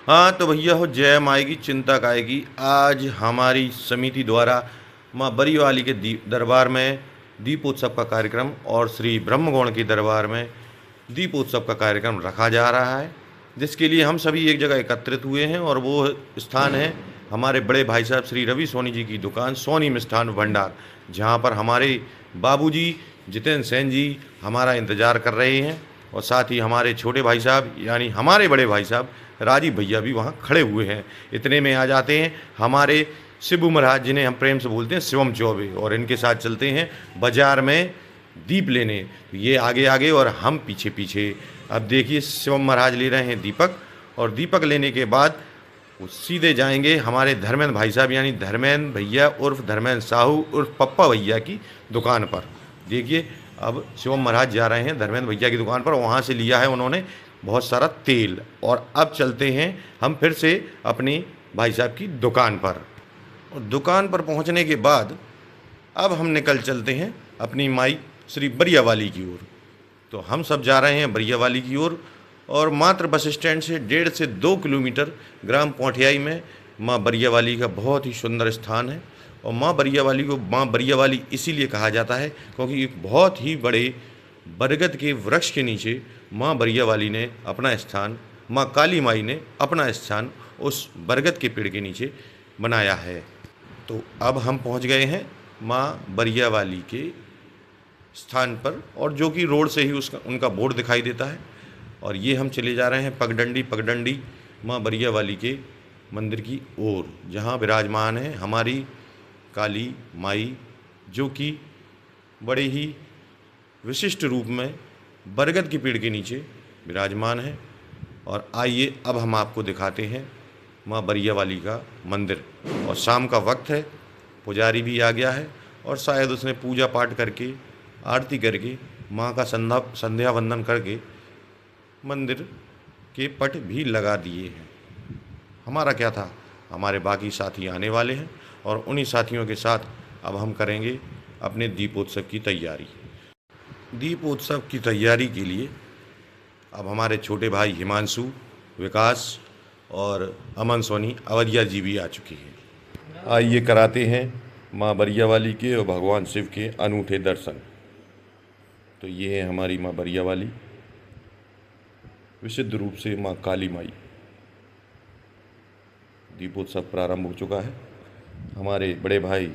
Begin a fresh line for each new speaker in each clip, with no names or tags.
हाँ, तो भैया हो जय माई की चिंता काहे की। आज हमारी समिति द्वारा माँ बरियावाली के दरबार में दीपोत्सव का कार्यक्रम और श्री ब्रह्मगौण के दरबार में दीपोत्सव का कार्यक्रम रखा जा रहा है, जिसके लिए हम सभी एक जगह एकत्रित हुए हैं। और वो स्थान है हमारे बड़े भाई साहब श्री रवि सोनी जी की दुकान सोनी मिष्ठान भंडार, जहाँ पर हमारे बाबूजी जितेंद्र सेन जी हमारा इंतज़ार कर रहे हैं। और साथ ही हमारे छोटे भाई साहब यानी हमारे बड़े भाई साहब राजीव भैया भी वहाँ खड़े हुए हैं। इतने में आ जाते हैं हमारे शिबू महाराज, जिन्हें हम प्रेम से बोलते हैं शिवम चौबे, और इनके साथ चलते हैं बाजार में दीप लेने। ये आगे आगे और हम पीछे पीछे। अब देखिए शिवम महाराज ले रहे हैं दीपक, और दीपक लेने के बाद वो सीधे जाएंगे हमारे धर्मेंद्र भाई साहब यानी धर्मेंद्र भैया उर्फ धर्मेंद्र साहू उर्फ पप्पा भैया की दुकान पर। देखिए अब शिवम महाराज जा रहे हैं धर्मेंद्र भैया की दुकान पर, वहाँ से लिया है उन्होंने बहुत सारा तेल। और अब चलते हैं हम फिर से अपनी भाई साहब की दुकान पर। और दुकान पर पहुँचने के बाद अब हम निकल चलते हैं अपनी माई श्री बरियावाली की ओर। तो हम सब जा रहे हैं बरियावाली की ओर, और मात्र बस स्टैंड से 1.5 से 2 किलोमीटर ग्राम पोंठियाई में माँ बरियावाली का बहुत ही सुंदर स्थान है। और माँ बरियावाली को माँ बरियावाली इसीलिए कहा जाता है क्योंकि एक बहुत ही बड़े बरगद के वृक्ष के नीचे माँ बरियावाली ने अपना स्थान, माँ काली माई ने अपना स्थान उस बरगद के पेड़ के नीचे बनाया है। तो अब हम पहुंच गए हैं माँ बरियावाली के स्थान पर, और जो कि रोड से ही उसका उनका बोर्ड दिखाई देता है। और ये हम चले जा रहे हैं पगडंडी माँ बरियावाली के मंदिर की ओर, जहाँ विराजमान है हमारी काली माई, जो कि बड़े ही विशिष्ट रूप में बरगद के पेड़ के नीचे विराजमान है। और आइए अब हम आपको दिखाते हैं माँ बरियावाली का मंदिर। और शाम का वक्त है, पुजारी भी आ गया है, और शायद उसने पूजा पाठ करके आरती करके माँ का संध्या वंदन करके मंदिर के पट भी लगा दिए हैं। हमारा क्या था, हमारे बाकी साथी आने वाले हैं, और उन्हीं साथियों के साथ अब हम करेंगे अपने दीपोत्सव की तैयारी। दीपोत्सव की तैयारी के लिए अब हमारे छोटे भाई हिमांशु, विकास और अमन सोनी अवधिया जी भी आ चुकी हैं। आइए कराते हैं माँ बरियावाली के और भगवान शिव के अनूठे दर्शन। तो ये है हमारी माँ बरियावाली, विशुद्ध रूप से माँ काली माई। दीपोत्सव प्रारंभ हो चुका है। हमारे बड़े भाई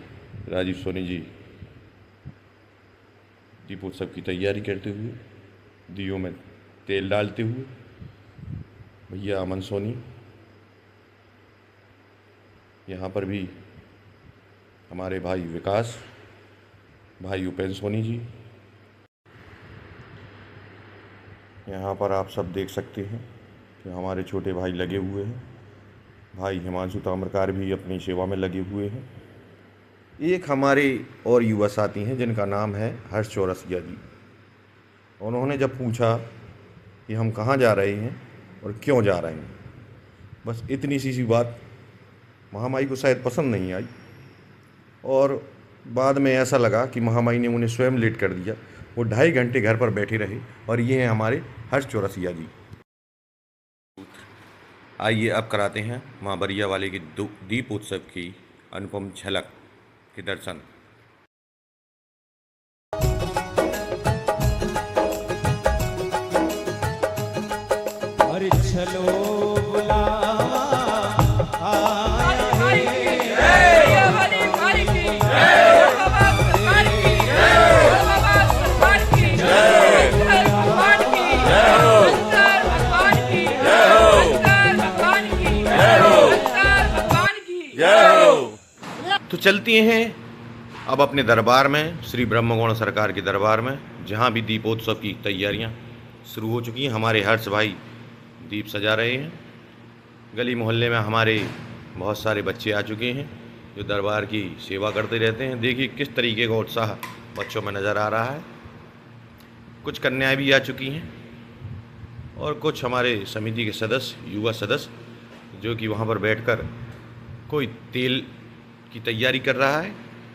राजीव सोनी जी दीपोत्सव की तैयारी करते हुए, दियों में तेल डालते हुए, भैया अमन सोनी, यहाँ पर भी हमारे भाई विकास, भाई उपेंद्र सोनी जी, यहाँ पर आप सब देख सकते हैं कि हमारे छोटे भाई लगे हुए हैं। भाई हिमांशु ताम्रकार भी अपनी सेवा में लगे हुए हैं। एक हमारे और युवा साथी हैं जिनका नाम है हर्ष चौरसिया जी। उन्होंने जब पूछा कि हम कहाँ जा रहे हैं और क्यों जा रहे हैं, बस इतनी सी बात महामाई को शायद पसंद नहीं आई, और बाद में ऐसा लगा कि महामाई ने उन्हें स्वयं लेट कर दिया। वो 2.5 घंटे घर पर बैठे रहे। और ये हैं हमारे हर्ष चौरसिया जी। आइए अब कराते हैं माँ बरियावाली की दीपोत्सव की अनुपम झलक के दर्शन।
अरे चलो
तो चलती हैं अब अपने दरबार में, श्री ब्रह्मगौण सरकार के दरबार में, जहाँ भी दीपोत्सव की तैयारियाँ शुरू हो चुकी हैं। हमारे हर्ष भाई दीप सजा रहे हैं। गली मोहल्ले में हमारे बहुत सारे बच्चे आ चुके हैं जो दरबार की सेवा करते रहते हैं। देखिए किस तरीके का उत्साह बच्चों में नज़र आ रहा है। कुछ कन्याएं भी आ चुकी हैं, और कुछ हमारे समिति के सदस्य, युवा सदस्य, जो कि वहाँ पर बैठकर कोई तेल की तैयारी कर रहा है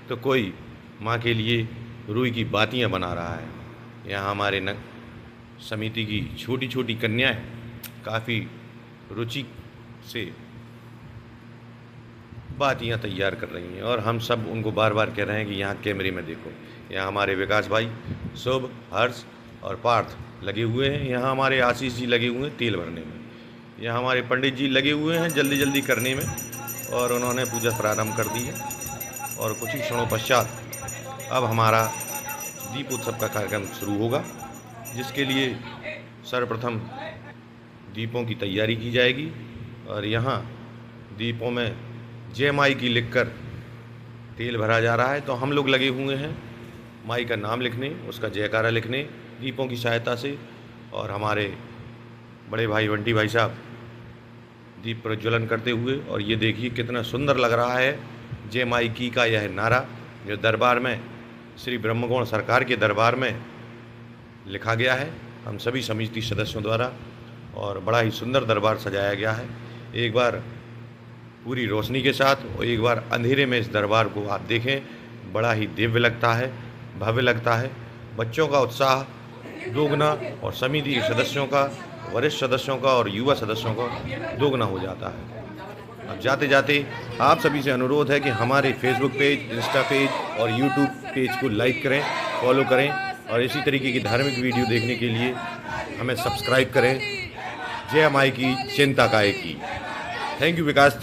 तो कोई माँ के लिए रुई की बातियाँ बना रहा है। यहाँ हमारे समिति की छोटी छोटी कन्याएं काफ़ी रुचि से बातियाँ तैयार कर रही हैं और हम सब उनको बार बार कह रहे हैं कि यहाँ कैमरे में देखो। यहाँ हमारे विकास भाई, शुभ, हर्ष और पार्थ लगे हुए हैं। यहाँ हमारे आशीष जी लगे हुए हैं तेल भरने में। यहाँ हमारे पंडित जी लगे हुए हैं जल्दी जल्दी करने में और उन्होंने पूजा प्रारंभ कर दी है। और कुछ ही क्षणों पश्चात अब हमारा दीपोत्सव का कार्यक्रम शुरू होगा, जिसके लिए सर्वप्रथम दीपों की तैयारी की जाएगी। और यहाँ दीपों में जय माई की लिखकर तेल भरा जा रहा है। तो हम लोग लगे हुए हैं माई का नाम लिखने, उसका जयकारा लिखने दीपों की सहायता से। और हमारे बड़े भाई बंटी भाई साहब दीप प्रज्वलन करते हुए। और ये देखिए कितना सुंदर लग रहा है जय माई की का यह नारा, जो दरबार में श्री ब्रह्मगौण सरकार के दरबार में लिखा गया है हम सभी समिति सदस्यों द्वारा। और बड़ा ही सुंदर दरबार सजाया गया है। एक बार पूरी रोशनी के साथ और एक बार अंधेरे में इस दरबार को आप देखें, बड़ा ही दिव्य लगता है, भव्य लगता है। बच्चों का उत्साह दोगुना और समिति के सदस्यों का, वरिष्ठ सदस्यों का और युवा सदस्यों का दोगुना हो जाता है। अब जाते जाते आप सभी से अनुरोध है कि हमारे फेसबुक पेज, इंस्टा पेज और यूट्यूब पेज को लाइक करें, फॉलो करें और इसी तरीके की धार्मिक वीडियो देखने के लिए हमें सब्सक्राइब करें। जय माई की चिंता काय की। Thank you Vikas.